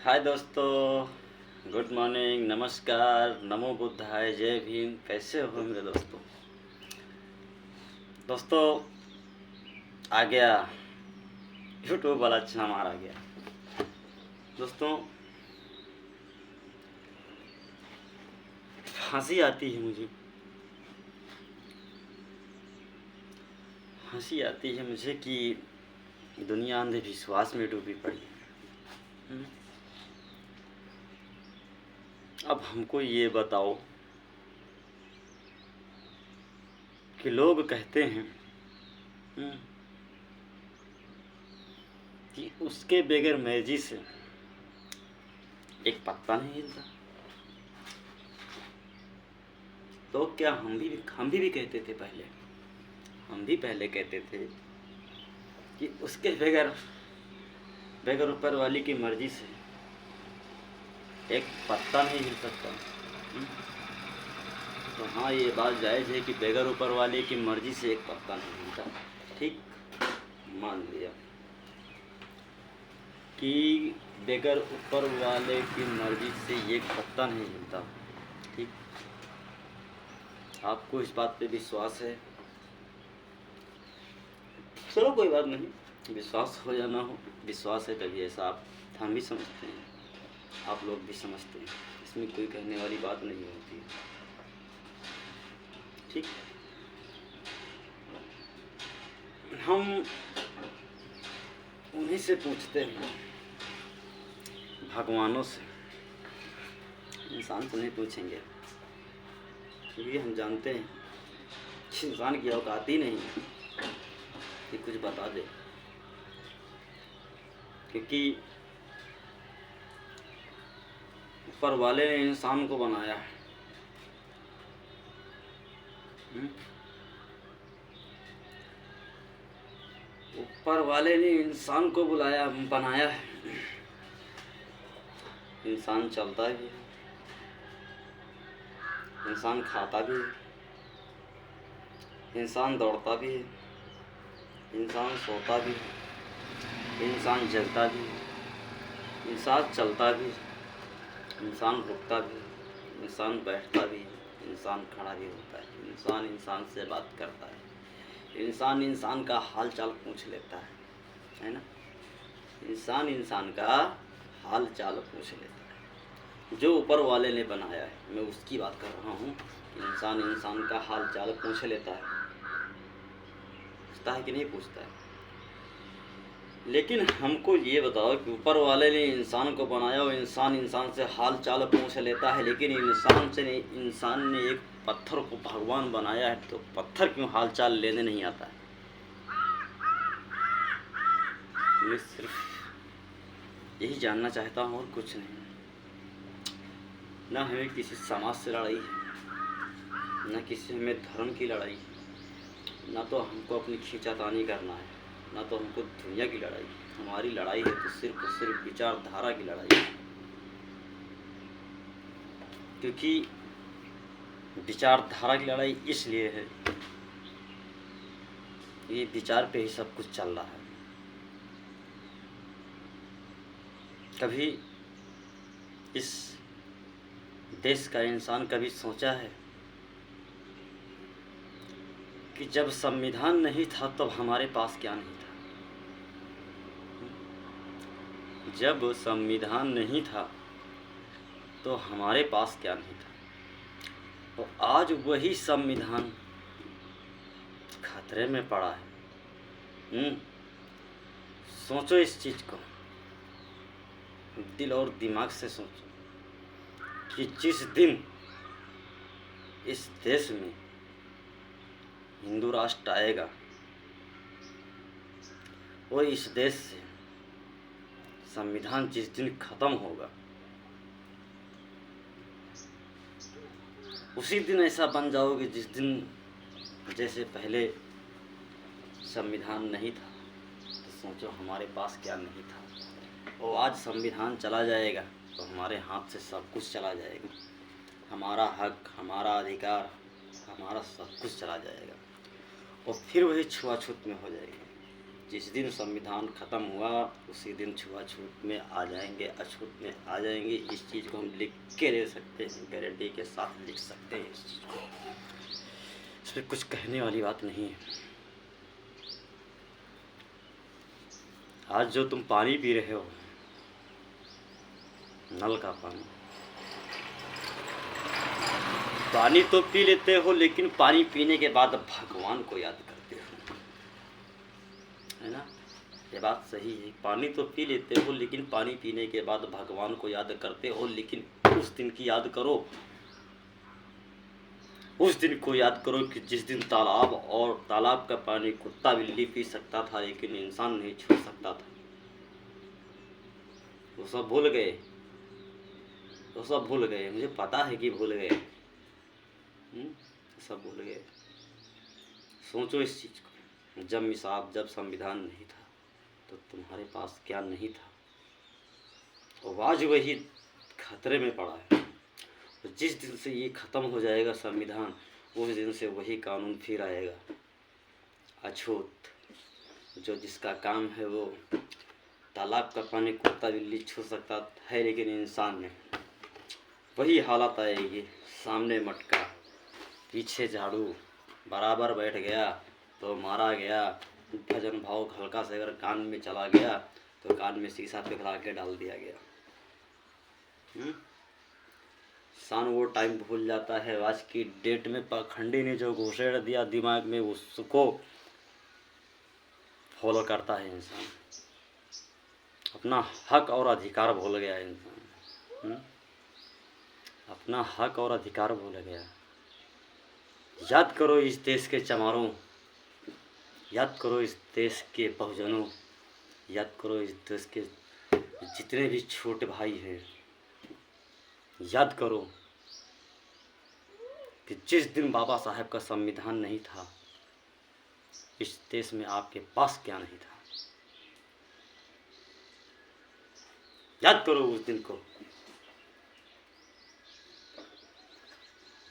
हाय दोस्तों, good morning, नमस्कार, नमो बुद्धाय, जय भीम। कैसे हो मेरे दोस्तों? दोस्तों आ गया यूट्यूब वाला हमारा आ गया। दोस्तों हंसी आती है मुझे, हंसी आती है मुझे कि दुनिया अंधविश्वास में डूबी पड़ी है। अब हमको ये बताओ कि लोग कहते हैं कि उसके बगैर मर्जी से एक पत्ता नहीं हिलता। तो क्या हम भी कहते थे पहले, हम भी पहले कहते थे कि उसके बगैर बगैर ऊपर वाली की मर्जी से एक पत्ता नहीं हिल सकता। तो हाँ, ये बात जायज़ है कि बगैर ऊपर वाले की मर्जी से एक पत्ता नहीं हिलता। ठीक, मान लिया कि बगैर ऊपर वाले की मर्जी से एक पत्ता नहीं हिलता। ठीक, आपको इस बात पे विश्वास है? चलो कोई बात नहीं, विश्वास हो या ना हो, विश्वास है तभी ऐसा आप हम भी समझते हैं, आप लोग भी समझते हैं। इसमें कोई कहने वाली बात नहीं होती है। ठीक, हम उन्हीं से पूछते हैं, भगवानों से। इंसान से नहीं पूछेंगे, क्योंकि हम जानते हैं कि इंसान की औकात ही नहीं है कि कुछ बता दे। क्योंकि ऊपर वाले ने इंसान को बनाया है। ऊपर वाले ने इंसान को बनाया है। इंसान चलता भी है, इंसान खाता भी है, इंसान दौड़ता भी है, इंसान सोता भी है, इंसान जगता भी है, इंसान चलता भी है, इंसान रुकता भी है, इंसान बैठता भी है, इंसान खड़ा भी होता है, इंसान इंसान से बात करता है, इंसान इंसान का हाल चाल पूछ लेता है ना? इंसान इंसान का हाल चाल पूछ लेता है। जो ऊपर वाले ने बनाया है, मैं उसकी बात कर रहा हूँ। इंसान इंसान का हाल चाल पूछ लेता है, पूछता है कि नहीं पूछता है? लेकिन हमको ये बताओ कि ऊपर वाले ने इंसान को बनाया और इंसान इंसान से हाल चाल पूछ लेता है, लेकिन इंसान ने एक पत्थर को भगवान बनाया है, तो पत्थर क्यों हाल चाल लेने नहीं आता है? मैं सिर्फ यही जानना चाहता हूँ और कुछ नहीं। ना हमें किसी समाज से लड़ाई है, ना किसी हमें धर्म की लड़ाई है, ना तो हमको अपनी खींचातानी करना है, ना तो हमको दुनिया की लड़ाई। हमारी लड़ाई है तो सिर्फ और सिर्फ विचारधारा की लड़ाई है। क्योंकि विचारधारा की लड़ाई इसलिए है, ये विचार पे ही सब कुछ चल रहा है। कभी इस देश का इंसान कभी सोचा है कि जब संविधान नहीं था तब हमारे पास क्या नहीं था? जब संविधान नहीं था तो हमारे पास क्या नहीं था? तो आज वही संविधान खतरे में पड़ा है। सोचो इस चीज़ को, दिल और दिमाग से सोचो कि जिस दिन इस देश में हिंदू राष्ट्र आएगा और इस देश से संविधान जिस दिन खत्म होगा, उसी दिन ऐसा बन जाओगे जिस दिन जैसे पहले संविधान नहीं था। तो सोचो हमारे पास क्या नहीं था। और आज संविधान चला जाएगा तो हमारे हाथ से सब कुछ चला जाएगा। हमारा हक, हमारा अधिकार, हमारा सब कुछ चला जाएगा और फिर वही छुआछूत में हो जाएगी। जिस दिन संविधान ख़त्म हुआ उसी दिन छुआछूत में आ जाएंगे, अछूत में आ जाएंगे। इस चीज़ को हम लिख के दे सकते हैं, गारंटी के साथ लिख सकते हैं इस चीज़ को। इसमें कुछ कहने वाली बात नहीं है। आज जो तुम पानी पी रहे हो, नल का पानी, पानी तो पी लेते हो, लेकिन पानी पीने के बाद भगवान को याद करते हो, है ना? ये बात सही है। पानी तो पी लेते हो, लेकिन पानी पीने के बाद भगवान को याद करते हो। लेकिन उस दिन की याद करो, उस दिन को याद करो कि जिस दिन तालाब का पानी कुत्ता बिल्ली पी सकता था, लेकिन इंसान नहीं छू सकता था। वो सब भूल गए, वो सब भूल गए। मुझे पता है कि भूल गए, सब भूल गए। सोचो इस चीज़ को। जब संविधान नहीं था तो तुम्हारे पास क्या नहीं था, और आज वही खतरे में पड़ा है। तो जिस दिन से ये ख़त्म हो जाएगा संविधान, उस दिन से वही कानून फिर आएगा, अछूत, जो जिसका काम है वो तालाब का पानी कुत्ता बिल्ली छू सकता है, लेकिन इंसान नहीं। वही हालत आएगी, सामने मटका, पीछे झाड़ू, बराबर बैठ गया तो मारा गया। भजन भाव हल्का से अगर कान में चला गया तो कान में शीशा पिघला के डाल दिया गया। इंसान वो टाइम भूल जाता है। आज की डेट में पाखंडी ने जो घुसेड़ दिया दिमाग में, उसको फॉलो करता है इंसान। अपना हक और अधिकार भूल गया इंसान, अपना हक और अधिकार भूल गया। याद करो इस देश के चमारों, याद करो इस देश के बहुजनों, याद करो इस देश के जितने भी छोटे भाई हैं। याद करो कि जिस दिन बाबा साहब का संविधान नहीं था, इस देश में आपके पास क्या नहीं था। याद करो उस दिन को।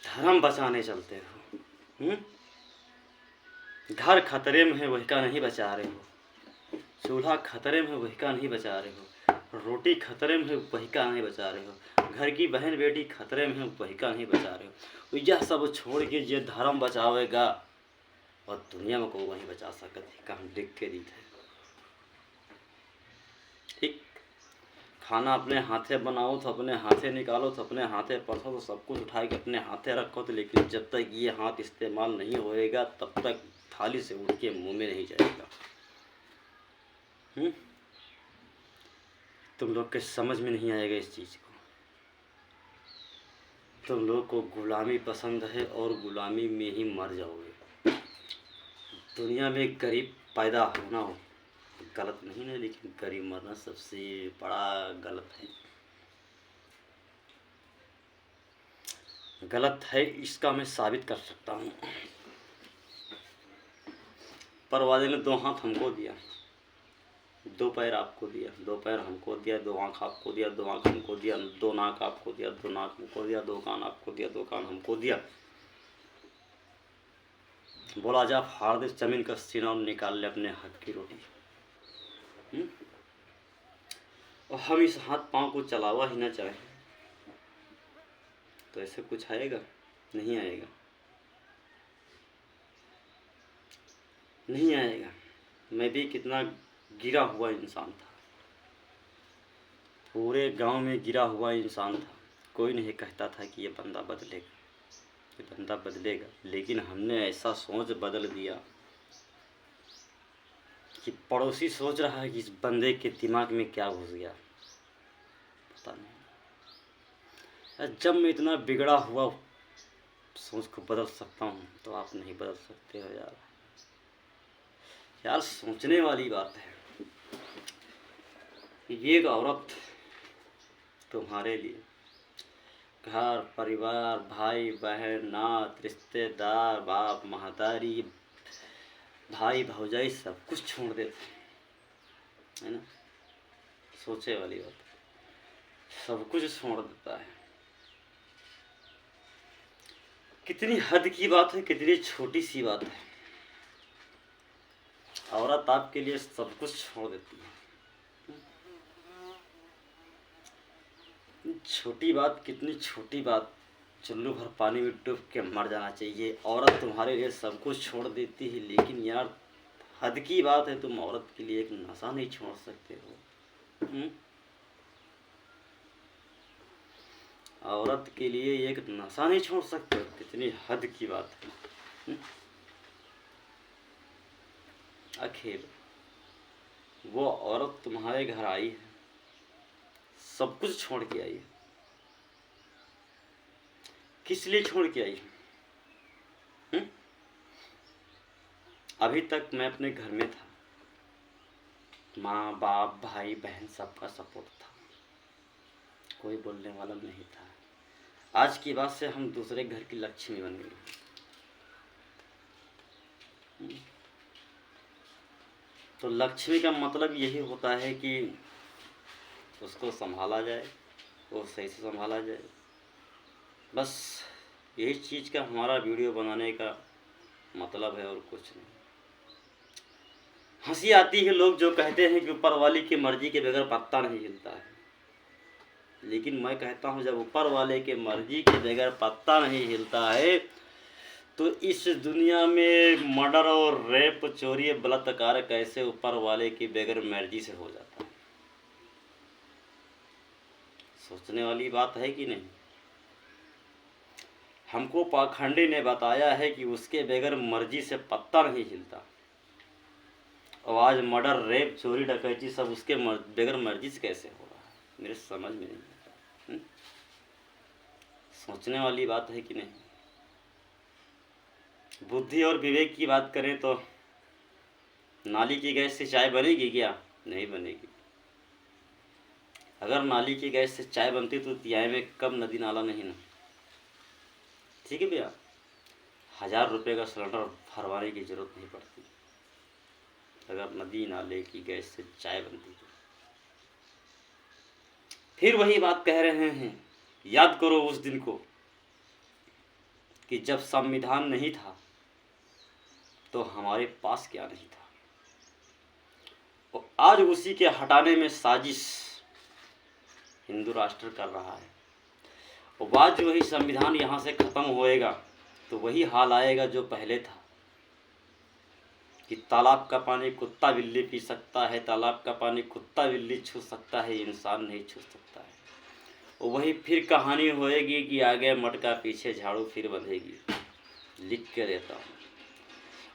धर्म बचाने चलते हो, घर खतरे में है, वही का नहीं बचा रहे हो। चूल्हा खतरे में है, वही का नहीं बचा रहे हो। रोटी खतरे में है, वही का नहीं बचा रहे हो। घर की बहन बेटी खतरे में है, वही का नहीं बचा रहे हो। यह सब छोड़ के ये धर्म बचावेगा और दुनिया में को वही बचा सकते का हम लिख के दी थे। ठीक, खाना अपने हाथे बनाओ तो अपने हाथे निकालो तो अपने हाथे परसो तो सब कुछ उठा के अपने हाथे रखो तो, लेकिन जब तक ये हाथ इस्तेमाल नहीं होएगा तब तक थाली से उठ के मुँह में नहीं जाएगा। तुम लोग के समझ में नहीं आएगा इस चीज़ को। तुम लोग को गुलामी पसंद है और गुलामी में ही मर जाओगे। दुनिया में गरीब पैदा होना गलत नहीं है, लेकिन गरीब मरना सबसे बड़ा गलत है। गलत है, इसका मैं साबित कर सकता हूँ। परवादे ने 2 हाथ हमको दिया, 2 पैर आपको दिया, 2 पैर हमको दिया, 2 आँख आपको दिया, 2 आँख हमको दिया, 2 नाक आपको दिया, 2 नाक हमको दिया, 2 कान आपको दिया, 2 कान हमको दिया। बोला जा फाड़ दे जमीन का सीना और निकाल ले अपने हक की रोटी। और हम इस हाथ पांव को चलावा ही ना चाहे तो ऐसे कुछ आएगा? नहीं आएगा, नहीं आएगा। मैं भी कितना गिरा हुआ इंसान था, पूरे गांव में गिरा हुआ इंसान था। कोई नहीं कहता था कि ये बंदा बदलेगा, ये बंदा बदलेगा, लेकिन हमने ऐसा सोच बदल दिया कि पड़ोसी सोच रहा है कि इस बंदे के दिमाग में क्या घुस गया, पता नहीं। जब मैं इतना बिगड़ा हुआ सोच को बदल सकता हूँ तो आप नहीं बदल सकते हो यार। यार सोचने वाली बात है। ये एक औरत तुम्हारे लिए घर परिवार भाई बहन नात रिश्तेदार बाप महतारी भाई भौजाई सब कुछ छोड़ देते है ना। सोचे वाली बात, सब कुछ छोड़ देता है। कितनी हद की बात है, कितनी छोटी सी बात है। औरत आपके लिए सब कुछ छोड़ देती है। छोटी बात, कितनी छोटी बात, चुल्लू भर पानी में डूब के मर जाना चाहिए। औरत तुम्हारे लिए सब कुछ छोड़ देती है, लेकिन यार हद की बात है, तुम औरत के लिए एक नशा नहीं छोड़ सकते हो। औरत के लिए एक नशा नहीं छोड़ सकते हो, कितनी हद की बात है। आखिर वो औरत तुम्हारे घर आई है, सब कुछ छोड़ के आई है, किस लिए छोड़ के आई है? अभी तक मैं अपने घर में था, माँ बाप भाई बहन सबका सपोर्ट था, कोई बोलने वाला नहीं था। आज की बात से हम दूसरे घर की लक्ष्मी बन गई। तो लक्ष्मी का मतलब यही होता है कि उसको संभाला जाए, वो सही से संभाला जाए। बस यही चीज़ का हमारा वीडियो बनाने का मतलब है, और कुछ नहीं। हंसी आती है लोग जो कहते हैं कि ऊपर वाली की मर्जी के बगैर पत्ता नहीं हिलता है, लेकिन मैं कहता हूँ जब ऊपर वाले के मर्जी के बगैर पत्ता नहीं हिलता है तो इस दुनिया में मर्डर और रेप, चोरी, बलात्कार कैसे ऊपर वाले की बगैर मर्जी से हो जाता है? सोचने वाली बात है कि नहीं? हमको पाखंडी ने बताया है कि उसके बगैर मर्जी से पत्ता नहीं हिलता, और आज मर्डर, रेप, चोरी, डकैती सब उसके बगैर मर्जी से कैसे हो रहा है? मेरे समझ में नहीं आता। सोचने वाली बात है कि नहीं? बुद्धि और विवेक की बात करें तो नाली की गैस से चाय बनेगी क्या? नहीं बनेगी। अगर नाली की गैस से चाय बनती तो तिहाई में कब नदी नाला नहीं ना। ठीक है भैया, 1000 रुपये का सिलेंडर भरवाने की ज़रूरत नहीं पड़ती अगर नदी नाले की गैस से चाय बनती तो। फिर वही बात कह रहे हैं, याद करो उस दिन को कि जब संविधान नहीं था तो हमारे पास क्या नहीं था, और आज उसी के हटाने में साजिश हिंदू राष्ट्र कर रहा है। और बाद वही संविधान यहाँ से ख़त्म होएगा तो वही हाल आएगा जो पहले था, कि तालाब का पानी कुत्ता बिल्ली पी सकता है, तालाब का पानी कुत्ता बिल्ली छू सकता है, इंसान नहीं छू सकता है। और वही फिर कहानी होएगी कि आगे मटका पीछे झाड़ू फिर बंधेगी। लिख के देता हूँ,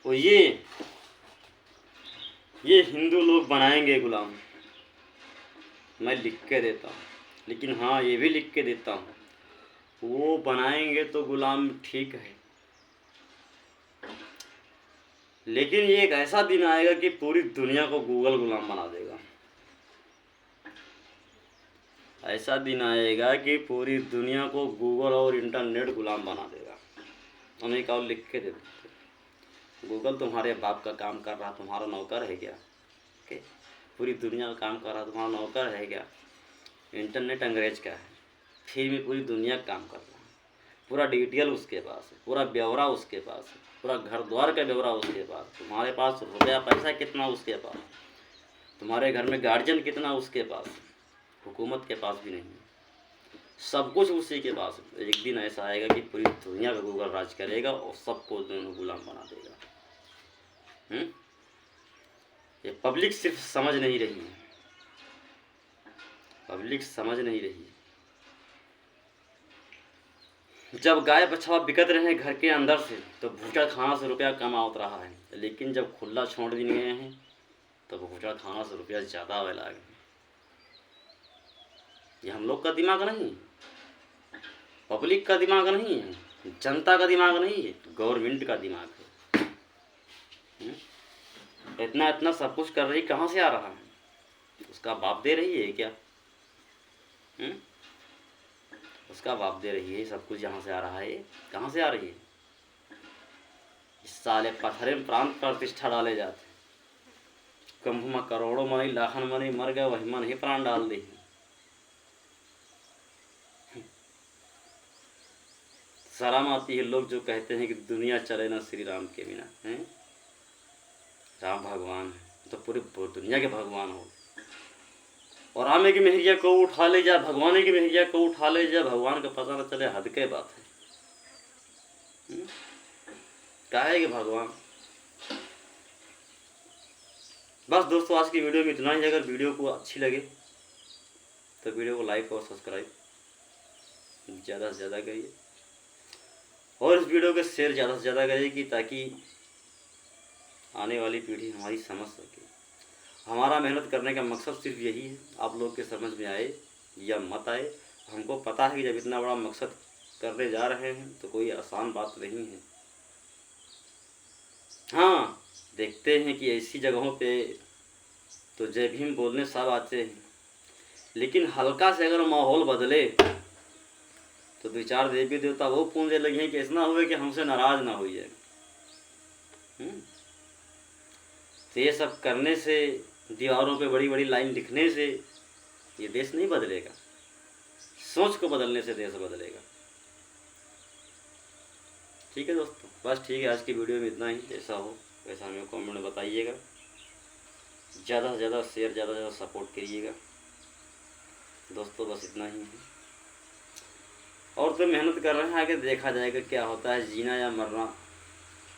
और ये हिंदू लोग बनाएंगे गुलाम, मैं लिख के देता हूँ। लेकिन हाँ, ये भी लिख के देता हूँ, वो बनाएंगे तो गुलाम ठीक है, लेकिन ये एक ऐसा दिन आएगा कि पूरी दुनिया को गूगल गुलाम बना देगा। ऐसा दिन आएगा कि पूरी दुनिया को गूगल और इंटरनेट गुलाम बना देगा। उन्हें कहा लिख के दे देते, गूगल तुम्हारे बाप का काम कर रहा, तुम्हारा नौकर है क्या? के पूरी दुनिया का काम कर रहा, तुम्हारा नौकर है क्या? इंटरनेट अंग्रेज का है, फिर भी पूरी दुनिया का काम कर रहा है। पूरा डिटेल उसके पास है, पूरा ब्यौरा उसके पास है, पूरा घर द्वार का ब्यौरा उसके पास। तुम्हारे पास रुपया पैसा कितना उसके पास, तुम्हारे घर में गार्जियन कितना उसके पास, हुकूमत के पास भी नहीं है, सब कुछ उसी के पास है। एक दिन ऐसा आएगा कि पूरी दुनिया पे गूगल राज करेगा और सबको दोनों गुलाम बना देगा। ये पब्लिक सिर्फ समझ नहीं रही है, पब्लिक समझ नहीं रही है। जब गाय बछवा बिकत रहे घर के अंदर से तो भूचा खाना से रुपया कम आवत रहा है, लेकिन जब खुला छोड़ दिए गए हैं तो भूचा खाना से रुपया ज़्यादा आवे लागे। ये हम लोग का दिमाग नहीं, पब्लिक का दिमाग नहीं है, जनता का दिमाग नहीं है, गवर्नमेंट का दिमाग है। इतना इतना सब कुछ कर रही, कहाँ से आ रहा है? उसका बाप दे रही है क्या? उसका बाप दे रही है सब कुछ, जहाँ से आ रहा है कहाँ से आ रही है? इस साले पत्थरे में प्रांत प्रतिष्ठा डाले जाते, कुंभ में करोड़ों मनी लाखन मनी मर गए, वही मन ही प्राण डाल दी। शर्म आती है लोग जो कहते हैं कि दुनिया चले ना श्री राम के बिना। हैं राम भगवान है तो पूरी दुनिया के भगवान हो। और आमे की मेहरिया को उठा ले जा, भगवान की मेहरिया को उठा ले जा, भगवान का पता न चले, हद के बात है। क्या है कि भगवान। बस दोस्तों आज की वीडियो में इतना ही। अगर वीडियो को अच्छी लगे तो वीडियो को लाइक और सब्सक्राइब ज़्यादा से ज़्यादा करिए और इस वीडियो को शेयर ज़्यादा से ज़्यादा करिए कि ताकि आने वाली पीढ़ी हमारी समझ सके। हमारा मेहनत करने का मकसद सिर्फ यही है, आप लोग के समझ में आए या मत आए। हमको पता है कि जब इतना बड़ा मकसद करने जा रहे हैं तो कोई आसान बात नहीं है। हाँ, देखते हैं कि ऐसी जगहों पे तो जय भीम बोलने सब आते हैं, लेकिन हल्का से अगर माहौल बदले तो 2-4 देवी देवता वो पूंजने लगे कि ऐसा हुए कि हमसे नाराज ना हो जाए। तो ये सब करने से, दीवारों पे बड़ी बड़ी लाइन लिखने से ये देश नहीं बदलेगा। सोच को बदलने से देश बदलेगा। ठीक है दोस्तों, बस ठीक है। आज की वीडियो में इतना ही। जैसा हो वैसा हमें कमेंट में बताइएगा। ज़्यादा से ज़्यादा शेयर, ज़्यादा से ज़्यादा सपोर्ट करिएगा दोस्तों। बस इतना ही है। और तो मेहनत कर रहे हैं, आगे देखा जाएगा क्या होता है, जीना या मरना।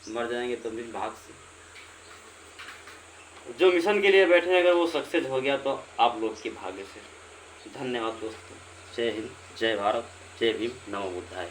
मर जाएंगे तो भी भाग से। जो मिशन के लिए बैठे हैं अगर वो सक्सेस हो गया तो आप लोग के भाग्य से। धन्यवाद दोस्तों। जय हिंद, जय भारत, जय भीम, नमो बुद्धाय।